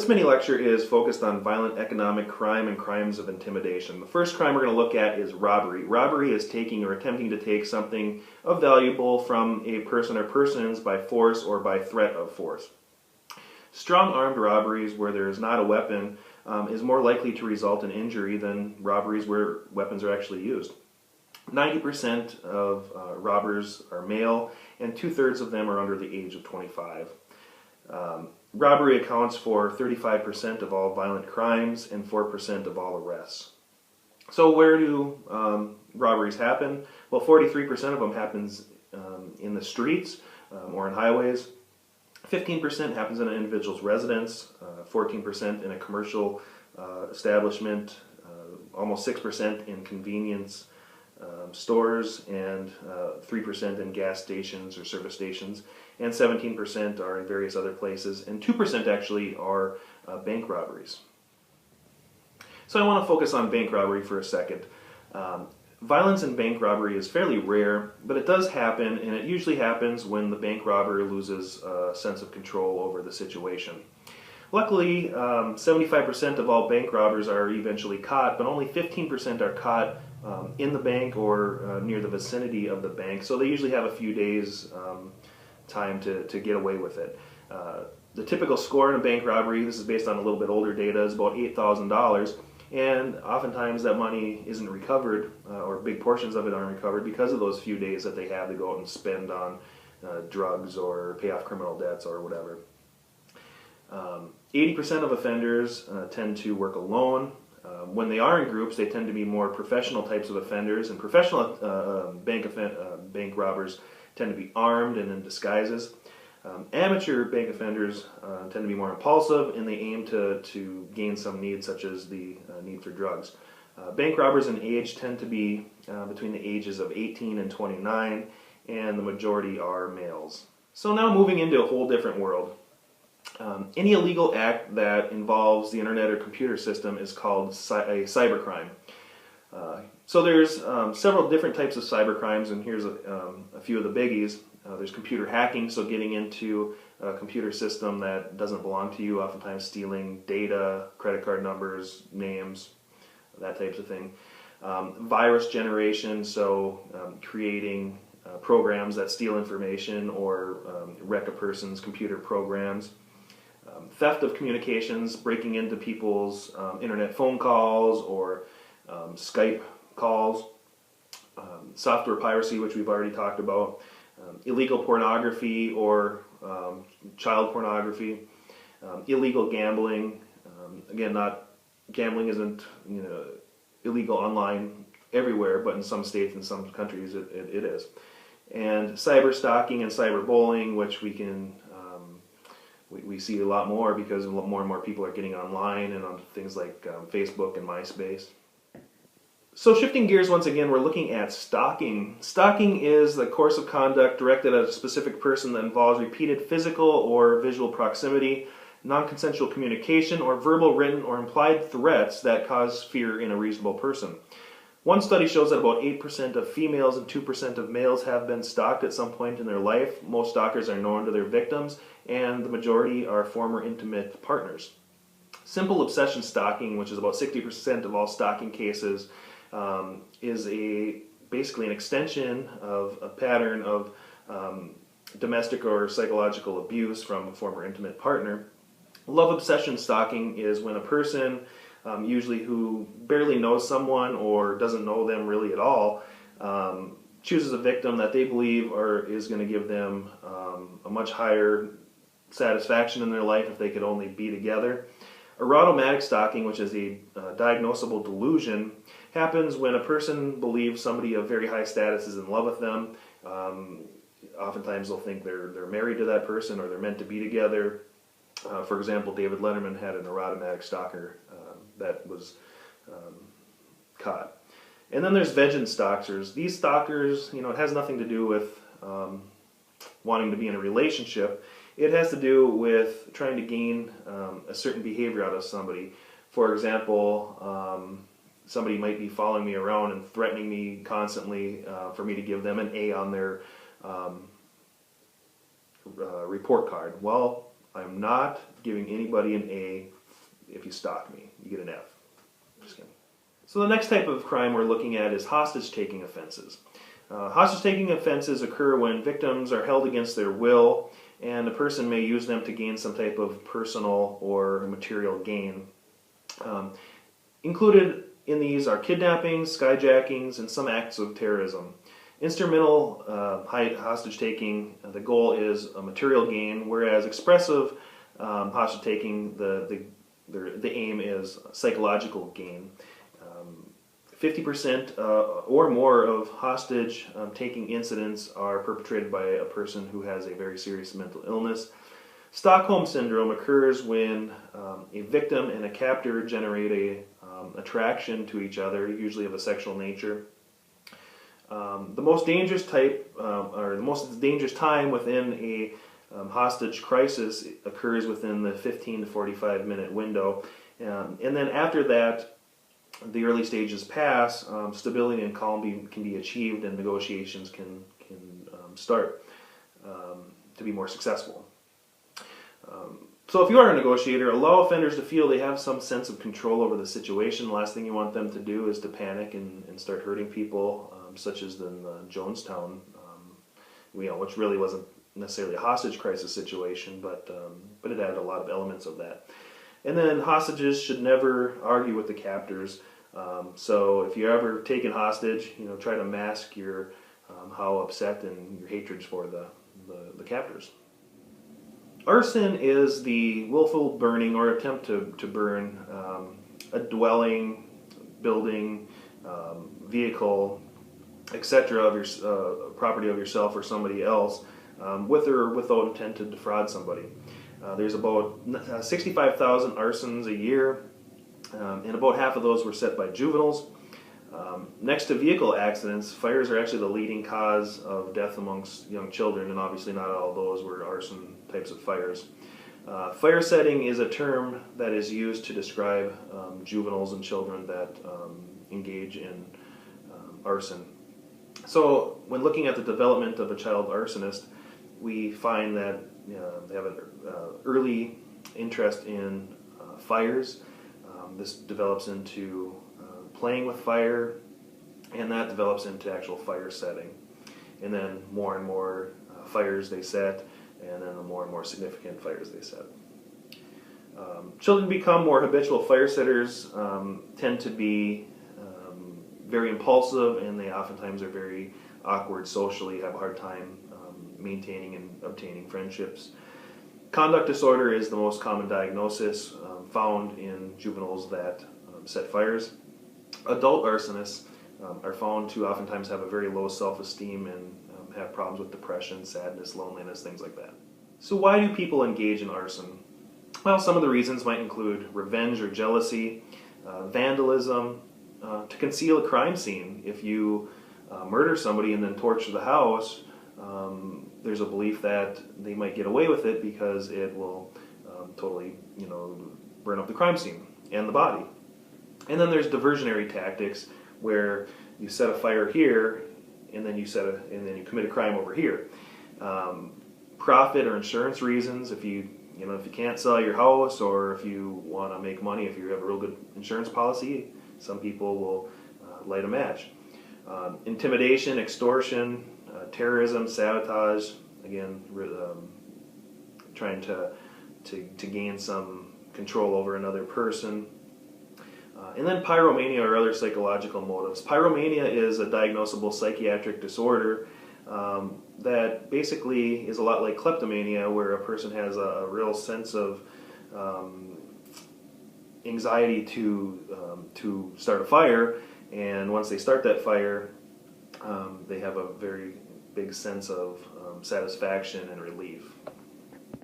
This mini lecture is focused on violent economic crime and crimes of intimidation. The first crime we're going to look at is robbery. Robbery is taking or attempting to take something of valuable from a person or persons by force or by threat of force. Strong armed robberies where there is not a weapon is more likely to result in injury than robberies where weapons are actually used. 90% of robbers are male, and 2/3 of them are under the age of 25. Robbery accounts for 35% of all violent crimes and 4% of all arrests. So where do robberies happen? Well, 43% of them happens in the streets or in highways. 15% happens in an individual's residence, 14% in a commercial establishment, almost 6% in convenience stores, and 3% in gas stations or service stations, and 17% are in various other places, and 2% actually are bank robberies. So I want to focus on bank robbery for a second. Violence in bank robbery is fairly rare, but it does happen, and it usually happens when the bank robber loses a sense of control over the situation. Luckily, 75% of all bank robbers are eventually caught, but only 15% are caught in the bank or near the vicinity of the bank, so they usually have a few days time to get away with it. The typical score in a bank robbery, this is based on a little bit older data, is about $8,000, and oftentimes that money isn't recovered, or big portions of it aren't recovered because of those few days that they have to go out and spend on drugs or pay off criminal debts or whatever. 80% of offenders tend to work alone. When they are in groups, they tend to be more professional types of offenders, and professional bank robbers tend to be armed and in disguises. Amateur bank offenders tend to be more impulsive, and they aim to gain some need, such as the need for drugs. Bank robbers in age tend to be between the ages of 18 and 29, and the majority are males. So now moving into a whole different world. Any illegal act that involves the internet or computer system is called a cybercrime. So there's several different types of cybercrimes, and here's a few of the biggies. There's computer hacking, so getting into a computer system that doesn't belong to you, oftentimes stealing data, credit card numbers, names, that types of thing. Virus generation, so creating programs that steal information or wreck a person's computer programs. Theft of communications, breaking into people's internet phone calls or Skype calls. Software piracy, which we've already talked about. Illegal pornography or child pornography. Illegal gambling. Again, gambling isn't illegal online everywhere, but in some states and some countries it is. And cyber stalking and cyber bullying, which we see a lot more because more and more people are getting online and on things like Facebook and MySpace. So shifting gears once again, we're looking at stalking. Stalking is the course of conduct directed at a specific person that involves repeated physical or visual proximity, non-consensual communication, or verbal, written, or implied threats that cause fear in a reasonable person. One study shows that about 8% of females and 2% of males have been stalked at some point in their life. Most stalkers are known to their victims, and the majority are former intimate partners. Simple obsession stalking, which is about 60% of all stalking cases, is basically an extension of a pattern of domestic or psychological abuse from a former intimate partner. Love obsession stalking is when a person, usually who barely knows someone or doesn't know them really at all, chooses a victim that they believe is going to give them a much higher satisfaction in their life if they could only be together. Erotomatic stalking, which is a diagnosable delusion, happens when a person believes somebody of very high status is in love with them. Oftentimes they'll think they're married to that person or they're meant to be together. For example, David Letterman had an erotomatic stalker that was caught. And then there's vengeance stalkers. These stalkers, it has nothing to do with wanting to be in a relationship. It has to do with trying to gain a certain behavior out of somebody. For example, somebody might be following me around and threatening me constantly for me to give them an A on their report card. Well, I'm not giving anybody an A if you stalk me, you get an F. Just kidding. So the next type of crime we're looking at is hostage-taking offenses. Hostage-taking offenses occur when victims are held against their will, and a person may use them to gain some type of personal or material gain. Included in these are kidnappings, skyjackings, and some acts of terrorism. Instrumental hostage-taking, the goal is a material gain, whereas expressive hostage-taking, the aim is psychological gain. 50% or more of hostage-taking incidents are perpetrated by a person who has a very serious mental illness. Stockholm Syndrome occurs when a victim and a captor generate a attraction to each other, usually of a sexual nature. The most dangerous type, or the most dangerous time within a hostage crisis occurs within the 15 to 45 minute window. And then after that, the early stages pass, stability and calm can be achieved, and negotiations can start to be more successful. So if you are a negotiator, allow offenders to feel they have some sense of control over the situation. The last thing you want them to do is to panic and start hurting people, such as in the Jonestown, which really wasn't necessarily a hostage crisis situation, but it had a lot of elements of that. And then hostages should never argue with the captors. So if you're ever taken hostage, try to mask your how upset and your hatred for the captors. Arson is the willful burning or attempt to burn a dwelling, building, vehicle, etc. of your property of yourself or somebody else, with or without intent to defraud somebody. There's about 65,000 arsons a year, and about half of those were set by juveniles. Next to vehicle accidents, fires are actually the leading cause of death amongst young children, and obviously not all of those were arson types of fires. Fire setting is a term that is used to describe juveniles and children that engage in arson. So when looking at the development of a child arsonist, we find that they have an early interest in fires. This develops into playing with fire, and that develops into actual fire setting. And then more and more fires they set, and then the more and more significant fires they set. Children become more habitual fire setters, tend to be very impulsive, and they oftentimes are very awkward socially, have a hard time maintaining and obtaining friendships. Conduct disorder is the most common diagnosis found in juveniles that set fires. Adult arsonists are found to oftentimes have a very low self-esteem and have problems with depression, sadness, loneliness, things like that. So why do people engage in arson? Well, some of the reasons might include revenge or jealousy, vandalism, to conceal a crime scene. If you murder somebody and then torch the house, there's a belief that they might get away with it because it will totally, burn up the crime scene and the body. And then there's diversionary tactics where you set a fire here and then you commit a crime over here. Profit or insurance reasons. If you can't sell your house, or if you want to make money, if you have a real good insurance policy, some people will light a match. Intimidation, extortion, terrorism, sabotage. Again, trying to gain some control over another person. And then pyromania or other psychological motives. Pyromania is a diagnosable psychiatric disorder that basically is a lot like kleptomania, where a person has a real sense of anxiety to start a fire, and once they start that fire, they have a very big sense of satisfaction and relief.